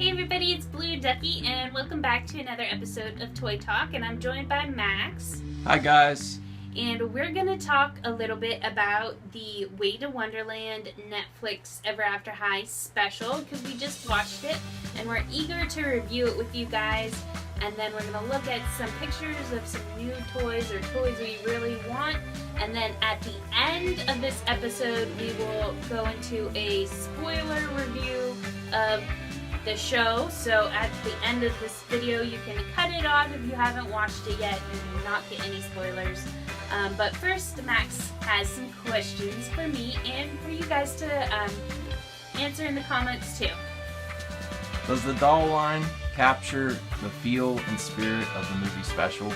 Hey everybody, it's Blue Ducky, and welcome back to another episode of Toy Talk, and I'm joined by Max. Hi guys. And we're going to talk a little bit about the Way to Wonderland Netflix Ever After High special, because we just watched it, and we're eager to review it with you guys. And then we're going to look at some pictures of some new toys or toys we really want. And then at the end of this episode, we will go into a spoiler review of the show. So at the end of this video, you can cut it off if you haven't watched it yet and not get any spoilers. But first, Max has some questions for me and for you guys to answer in the comments too. Does the doll line capture the feel and spirit of the movie special?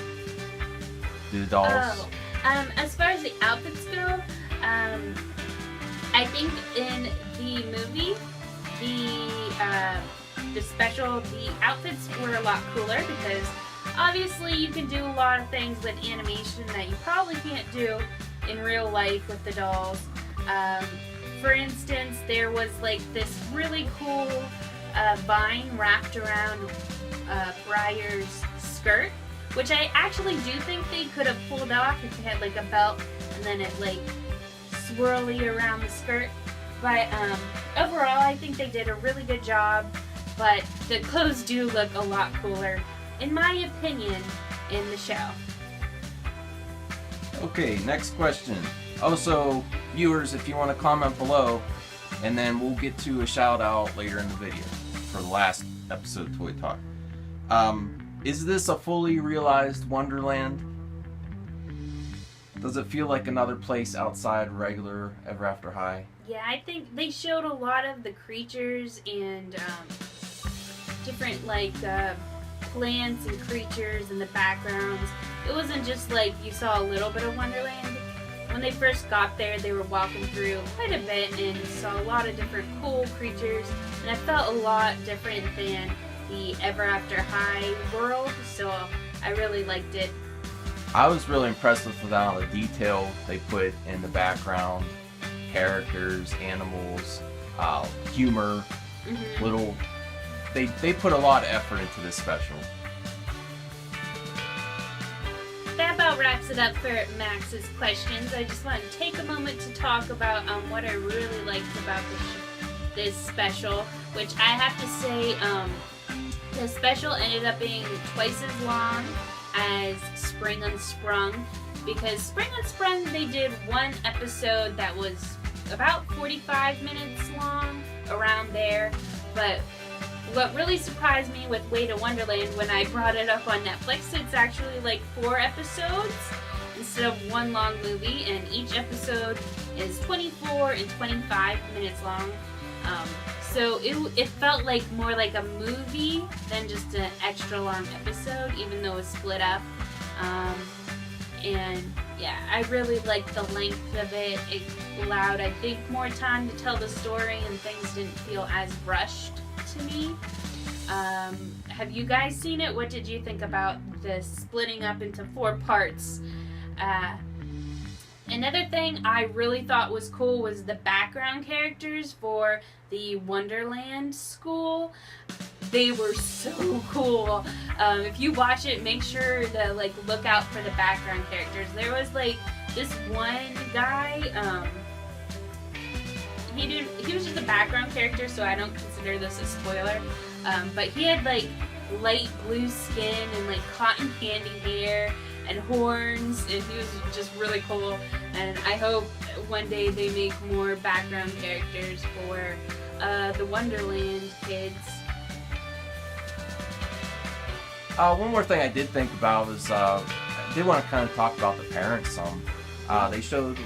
Do the dolls? As far as the outfits go, I think in the movie, the special, the outfits were a lot cooler because obviously you can do a lot of things with animation that you probably can't do in real life with the dolls. For instance, there was like this really cool vine wrapped around Briar's skirt, which I actually do think they could have pulled off if they had like a belt and then it like swirly around the skirt. But overall, I think they did a really good job, but the clothes do look a lot cooler, in my opinion, in the show. Okay, next question. Also, viewers, if you want to comment below, and then we'll get to a shout out later in the video for the last episode of Toy Talk. Is this a fully realized Wonderland? Does it feel like another place outside regular Ever After High? Yeah, I think they showed a lot of the creatures and different like plants and creatures in the backgrounds. It wasn't just like you saw a little bit of Wonderland. When they first got there, they were walking through quite a bit and saw a lot of different cool creatures, and it felt a lot different than the Ever After High world, so I really liked it. I was really impressed with the amount of detail they put in the background. Characters, animals, humor, little... They put a lot of effort into this special. That about wraps it up for Max's questions. I just want to take a moment to talk about what I really liked about this special, which I have to say the special ended up being twice as long as Spring Unsprung, because Spring Unsprung they did one episode that was about 45 minutes long, around there, but what really surprised me with Way to Wonderland when I brought it up on Netflix, it's actually like 4 episodes instead of one long movie, and each episode is 24 and 25 minutes long. So it felt like more like a movie than just an extra long episode, even though it was split up. And yeah, I really liked the length of it. It allowed, I think, more time to tell the story, and things didn't feel as rushed to me. Have you guys seen it? What did you think about the splitting up into 4 parts? Another thing I really thought was cool was the background characters for the Wonderland school. They were so cool. If you watch it, make sure to like look out for the background characters. There was like this one guy, he was just a background character, so I don't consider this a spoiler. But he had like light blue skin and like cotton candy hair and horns, and he was just really cool. And I hope one day they make more background characters for the Wonderland kids. One more thing I did think about was I did want to kind of talk about the parents some. They showed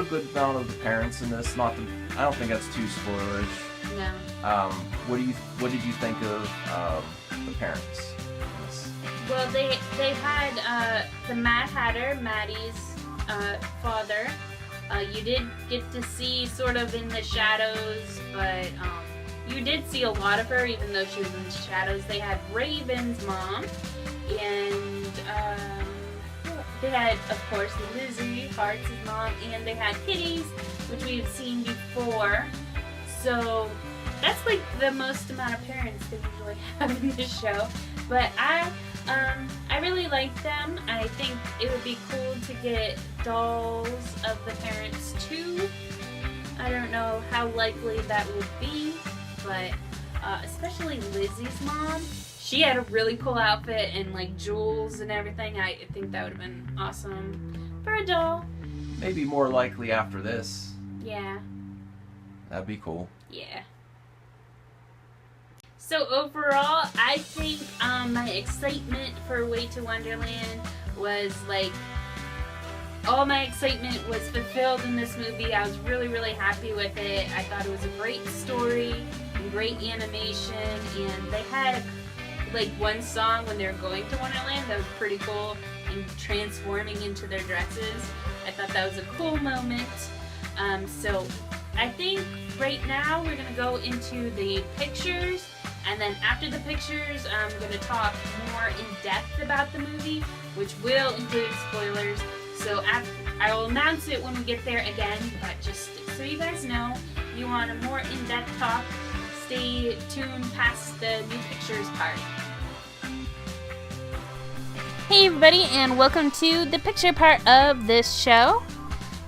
a good amount of the parents in this. I don't think that's too spoilerish. No. What did you think of the parents? Well, they had the Mad Hatter, Maddie's father. You did get to see sort of in the shadows, but you did see a lot of her, even though she was in the shadows. They had Raven's mom, and they had, of course, Lizzie Hearts' mom, and they had Kittie's, which we had seen before. So that's like the most amount of parents they usually have in this show. But I really like them. I think it would be cool to get dolls of the parents too. I don't know how likely that would be, but especially Lizzie's mom. She had a really cool outfit and like jewels and everything. I think that would have been awesome for a doll. Maybe more likely after this. Yeah. That'd be cool. Yeah. So overall, I think my excitement for Way to Wonderland was like, all my excitement was fulfilled in this movie. I was really, really happy with it. I thought it was a great story and great animation, and they had like one song when they were going to Wonderland that was pretty cool and transforming into their dresses. I thought that was a cool moment. So I think right now we're going to go into the pictures, and then after the pictures I'm going to talk more in depth about the movie, which will include spoilers. So I will announce it when we get there again, but just so you guys know, if you want a more in-depth talk, stay tuned past the new pictures part. Hey everybody, and welcome to the picture part of this show.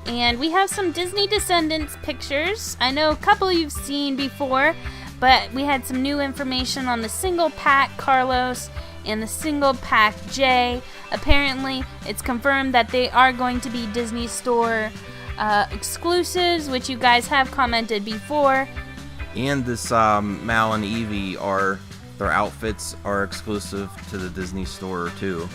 And we have some Disney Descendants pictures. I know a couple you've seen before, but we had some new information on the single pack Carlos and the single pack Jay. Apparently, it's confirmed that they are going to be Disney Store exclusives, which you guys have commented before. And this Mal and Evie their outfits are exclusive to the Disney Store too.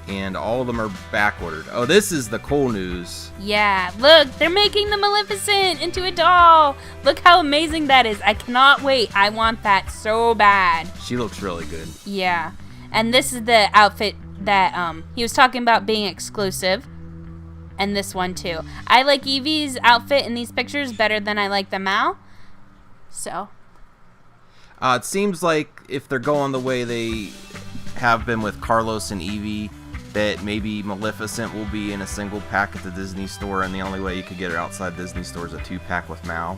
And all of them are back ordered. Oh, this is the cool news. Yeah, look, they're making the Maleficent into a doll. Look how amazing that is. I cannot wait. I want that so bad. She looks really good. Yeah. And this is the outfit that he was talking about being exclusive. And this one too. I like Evie's outfit in these pictures better than I like the Mal. So. It seems like if they're going the way they have been with Carlos and Evie, that maybe Maleficent will be in a single pack at the Disney Store, and the only way you could get her outside Disney Store is a 2-pack with Mal.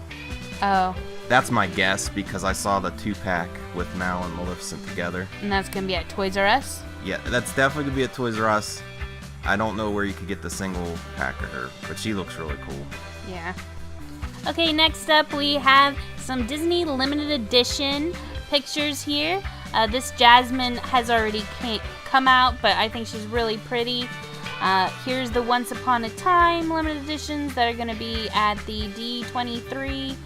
Oh. That's my guess, because I saw the 2-pack with Mal and Maleficent together. And that's going to be at Toys R Us? Yeah, that's definitely going to be at Toys R Us. I don't know where you could get the single pack of her, but she looks really cool. Yeah. Okay, next up we have some Disney limited edition pictures here. This Jasmine has already come out, but I think she's really pretty. Here's the Once Upon a Time limited editions that are going to be at the D23.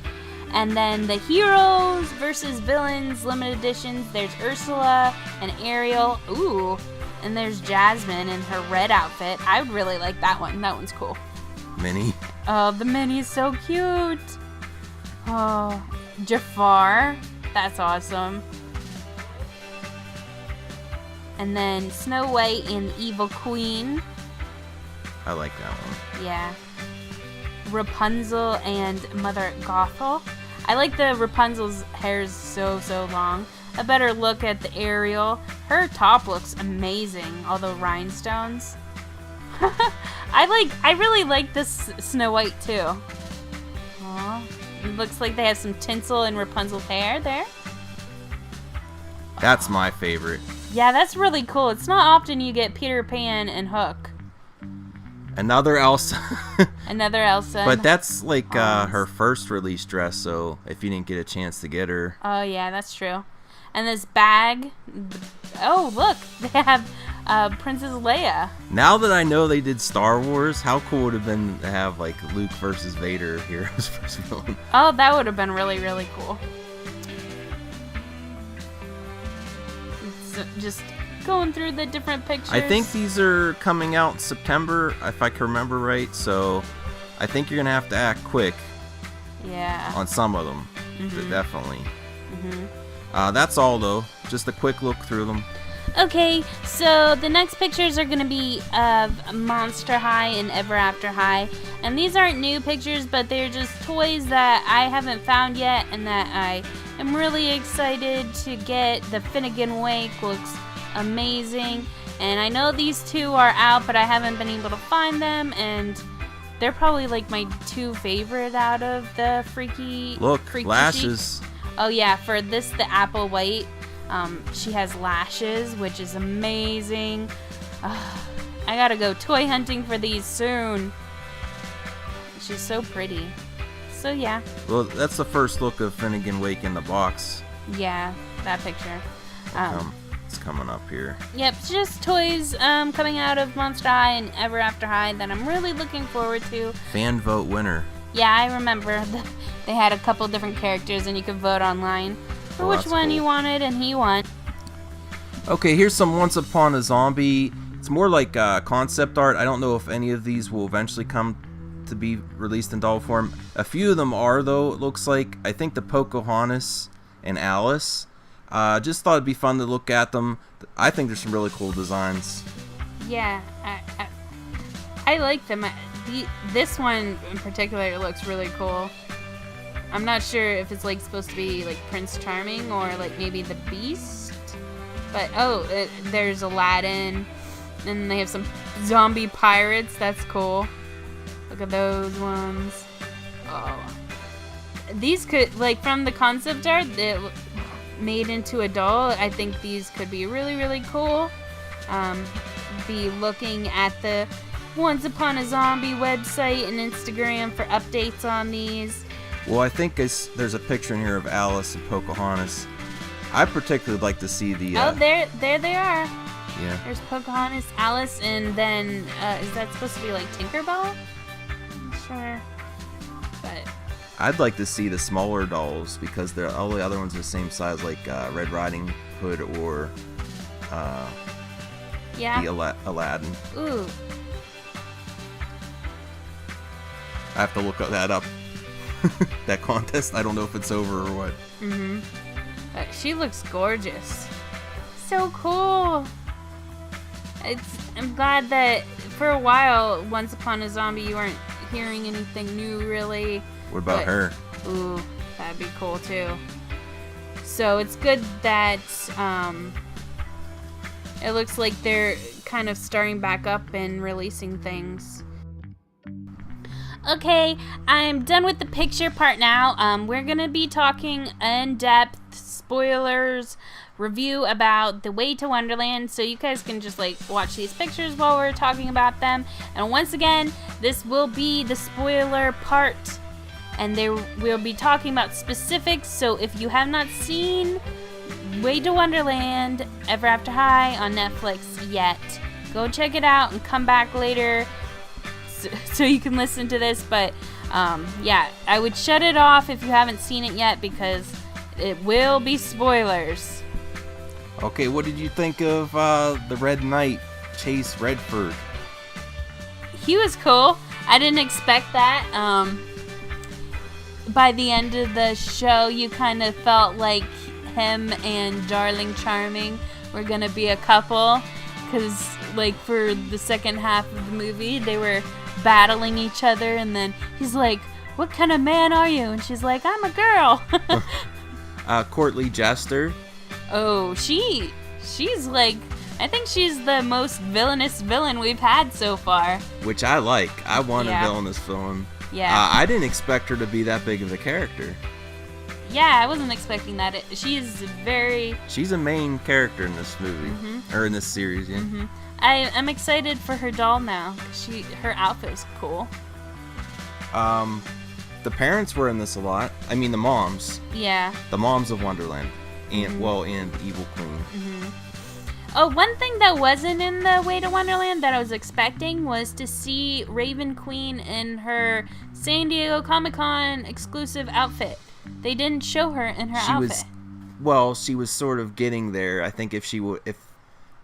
And then the Heroes versus Villains limited editions. There's Ursula and Ariel. Ooh. And there's Jasmine in her red outfit. I would really like that one. That one's cool. Minnie. Oh, the Minnie is so cute. Oh, Jafar. That's awesome. And then Snow White and Evil Queen. I like that one. Yeah. Rapunzel and Mother Gothel. I like the Rapunzel's hair is so long. A better look at the Ariel. Her top looks amazing. All the rhinestones. I really like this Snow White too. Aww. It looks like they have some tinsel in Rapunzel's hair there. That's my favorite. Yeah, that's really cool. It's not often you get Peter Pan and Hook. Another Elsa. Another Elsa. But that's like her first release dress, so if you didn't get a chance to get her. Oh, yeah, that's true. And this bag. Oh, look. They have Princess Leia. Now that I know they did Star Wars, how cool would it have been to have like Luke versus Vader, Heroes versus Villains? Oh, that would have been really, really cool. Just going through the different pictures. I think these are coming out in September, if I can remember right, so I think you're going to have to act quick. Yeah. On some of them, definitely. Mm-hmm. That's all, though. Just a quick look through them. Okay, so the next pictures are going to be of Monster High and Ever After High. And these aren't new pictures, but they're just toys that I haven't found yet and that I am really excited to get. The Finnegan Wake looks amazing. And I know these two are out, but I haven't been able to find them. And they're probably like my 2 favorite out of the freaky. Look, freaky lashes. chic. Oh yeah, for this the apple white, she has lashes, which is amazing. I gotta go toy hunting for these soon. She's so pretty. So yeah. Well, that's the first look of Finnegan Wake in the box. Yeah, that picture. It's coming up here. Yep, just toys coming out of Monster High and Ever After High that I'm really looking forward to. Fan vote winner. Yeah, I remember they had a couple different characters and you could vote online for which one cool. you wanted, and he won. Okay, here's some Once Upon a Zombie. It's more like concept art. I don't know if any of these will eventually come to be released in doll form. A few of them are, though, it looks like. I think the Pocahontas and Alice. Just thought it'd be fun to look at them. I think there's some really cool designs. Yeah, I like them. This one in particular looks really cool. I'm not sure if it's like supposed to be like Prince Charming or like maybe the Beast. But there's Aladdin, and they have some zombie pirates. That's cool. Look at those ones. Oh, these could, like, from the concept art that made into a doll, I think these could be really, really cool. Be looking at the Once Upon a Zombie website and Instagram for updates on these. Well, I think there's a picture in here of Alice and Pocahontas. I particularly like to see the... oh, there they are. Yeah. There's Pocahontas, Alice, and then, is that supposed to be like Tinkerbell? I'm not sure. But... I'd like to see the smaller dolls because all the other ones are the same size, like Red Riding Hood or yeah. the Aladdin. Ooh. I have to look that up. That contest, I don't know if it's over or what. Mm-hmm. She looks gorgeous. So cool. I'm glad that for a while, Once Upon a Zombie, you weren't hearing anything new, really. What about her? Ooh, that'd be cool too. So it's good that it looks like they're kind of starting back up and releasing things. Okay, I'm done with the picture part now. We're gonna be talking in-depth spoilers review about The Way to Wonderland, so you guys can just like watch these pictures while we're talking about them. And once again, this will be the spoiler part, and we'll be talking about specifics. So if you have not seen Way to Wonderland Ever After High on Netflix yet, go check it out and come back later so you can listen to this. But yeah, I would shut it off if you haven't seen it yet because it will be spoilers. Okay, what did you think of the Red Knight, Chase Redford? He was cool. I didn't expect that. By the end of the show, you kind of felt like him and Darling Charming were gonna be a couple, because like for the second half of the movie, they were battling each other, and then he's like, "What kind of man are you?" And she's like, "I'm a girl." Courtly Jester. Oh, she's like, I think she's the most villainous villain we've had so far. Which I like. I want a villainous villain. Yeah. I didn't expect her to be that big of a character. Yeah, I wasn't expecting that. She's a main character in this movie. Or in this series, yeah. Mm-hmm. I'm excited for her doll now. Her outfit was cool. The parents were in this a lot. I mean, the moms. Yeah. The moms of Wonderland. And, and Evil Queen. Oh, one thing that wasn't in The Way to Wonderland that I was expecting was to see Raven Queen in her San Diego Comic-Con exclusive outfit. They didn't show her in her outfit. She was sort of getting there. I think if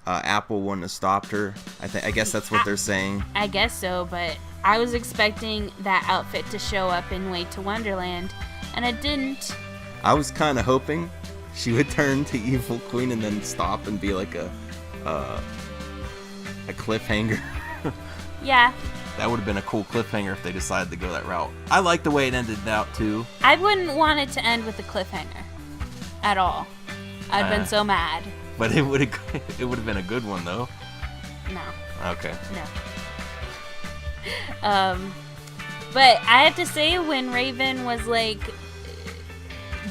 Apple wouldn't have stopped her, I guess that's what they're saying. I guess so, but I was expecting that outfit to show up in Way to Wonderland, and it didn't. I was kind of hoping she would turn to Evil Queen and then stop and be like a cliffhanger. Yeah. That would have been a cool cliffhanger if they decided to go that route. I like the way it ended out too. I wouldn't want it to end with a cliffhanger at all. I'd been so mad. But it would have been a good one though. No. Okay. No. But I have to say, when Raven was like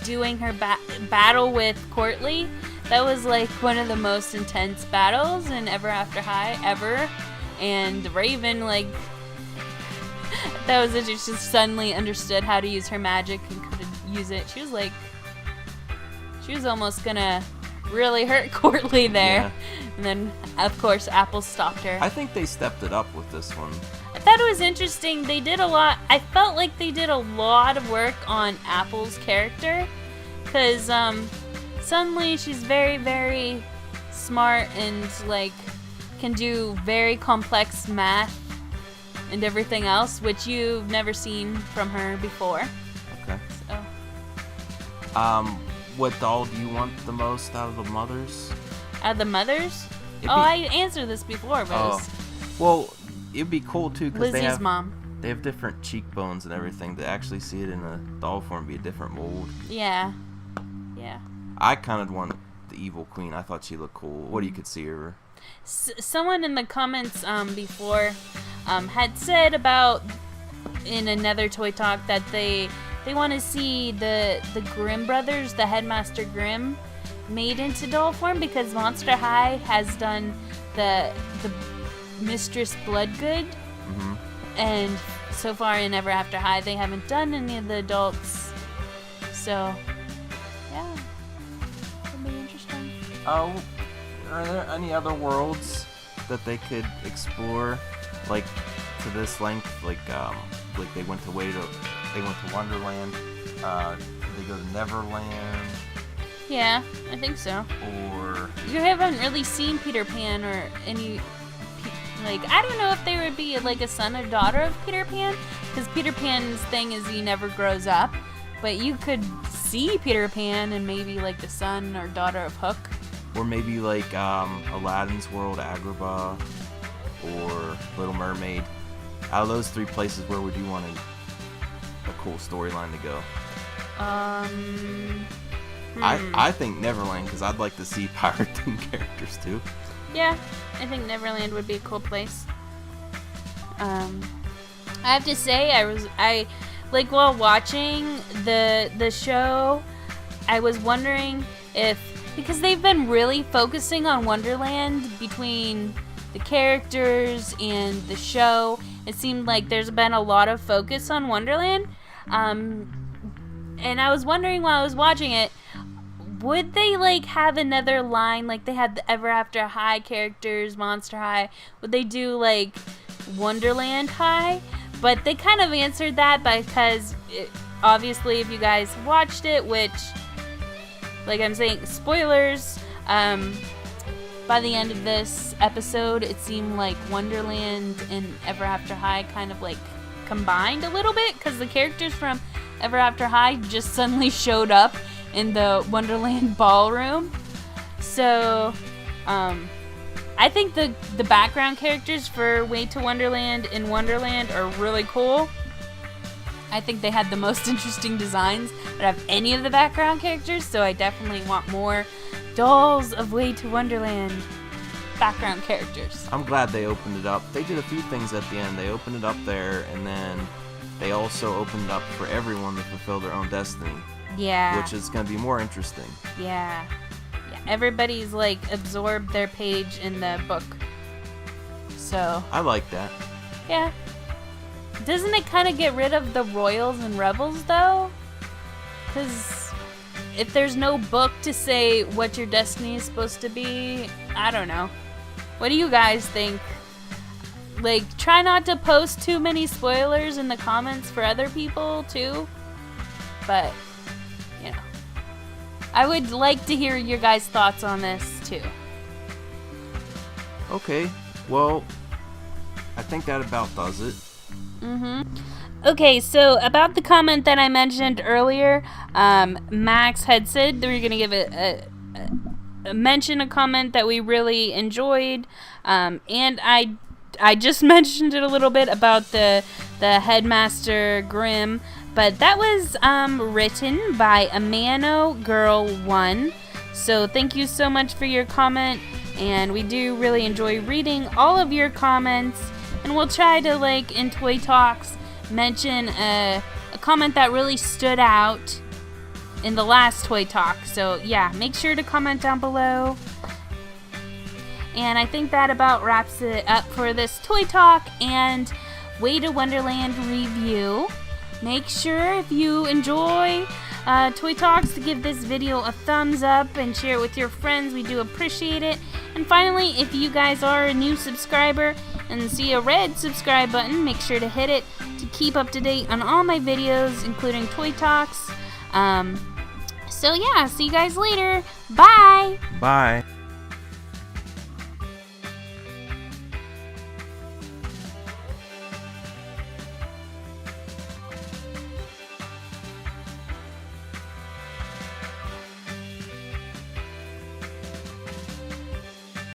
doing her battle with Courtly, that was like one of the most intense battles in Ever After High ever. And Raven, like, that was it. She just suddenly understood how to use her magic and could use it. She was almost gonna really hurt Courtly there. Yeah. And then, of course, Apple stopped her. I think they stepped it up with this one. I thought it was interesting. They did a lot. I felt like they did a lot of work on Apple's character. Because suddenly she's very, very smart and, like, can do very complex math and everything else, which you've never seen from her before. Okay. So. What doll do you want the most out of the mothers? Out of the mothers? I answered this before, but well, it'd be cool too because Lizzie's mom. They have different cheekbones and everything. To actually see it in a doll form, be a different mold. Yeah. I kind of want the evil queen. I thought she looked cool. What do you could see her? Someone in the comments before had said about in another Toy Talk that they want to see the Grimm brothers, the Headmaster Grimm, made into doll form because Monster High has done the Mistress Bloodgood, and so far in Ever After High they haven't done any of the adults. So yeah, it'll be interesting. Oh, are there any other worlds that they could explore, like to this length? Like they went to Wonderland. Did they go to Neverland? Yeah, I think so. Or you haven't really seen Peter Pan or any. Like, I don't know if they would be like a son or daughter of Peter Pan, because Peter Pan's thing is he never grows up. But you could see Peter Pan and maybe like the son or daughter of Hook. Or maybe like Aladdin's World, Agrabah, or Little Mermaid. Out of those three places, where would you want a cool storyline to go? I think Neverland, because I'd like to see pirate-themed characters too. Yeah, I think Neverland would be a cool place. I have to say, I like while watching the show, I was wondering if, because they've been really focusing on Wonderland between the characters and the show. It seemed like there's been a lot of focus on Wonderland. And I was wondering while I was watching it, would they like have another line like they had the Ever After High characters, Monster High? Would they do like Wonderland High? But they kind of answered that because obviously if you guys watched it, which, like I'm saying, spoilers, by the end of this episode, it seemed like Wonderland and Ever After High kind of like combined a little bit, because the characters from Ever After High just suddenly showed up in the Wonderland ballroom. So, I think the background characters for Way to Wonderland and Wonderland are really cool. I think they had the most interesting designs out of any of the background characters, so I definitely want more dolls of Way to Wonderland background characters. I'm glad they opened it up. They did a few things at the end. They opened it up there, and then they also opened it up for everyone to fulfill their own destiny. Yeah. Which is going to be more interesting. Yeah. Everybody's like absorbed their page in the book. So. I like that. Yeah. Doesn't it kind of get rid of the royals and rebels though? Because if there's no book to say what your destiny is supposed to be, I don't know. What do you guys think? Like, try not to post too many spoilers in the comments for other people too. But, you know, I would like to hear your guys' thoughts on this too. Okay, well, I think that about does it. Okay, so about the comment that I mentioned earlier, Max had said that we were going to give a comment that we really enjoyed, and I just mentioned it a little bit about the Headmaster Grimm, but that was written by Amano Girl 1. So thank you so much for your comment, and we do really enjoy reading all of your comments, and we'll try to, like, in Toy Talks, mention a comment that really stood out in the last Toy Talk. So yeah, make sure to comment down below. And I think that about wraps it up for this Toy Talk and Way to Wonderland review. Make sure if you enjoy Toy Talks to give this video a thumbs up and share it with your friends. We do appreciate it. And finally, if you guys are a new subscriber and see a red subscribe button, make sure to hit it to keep up to date on all my videos, including Toy Talks. So yeah, see you guys later. Bye! Bye!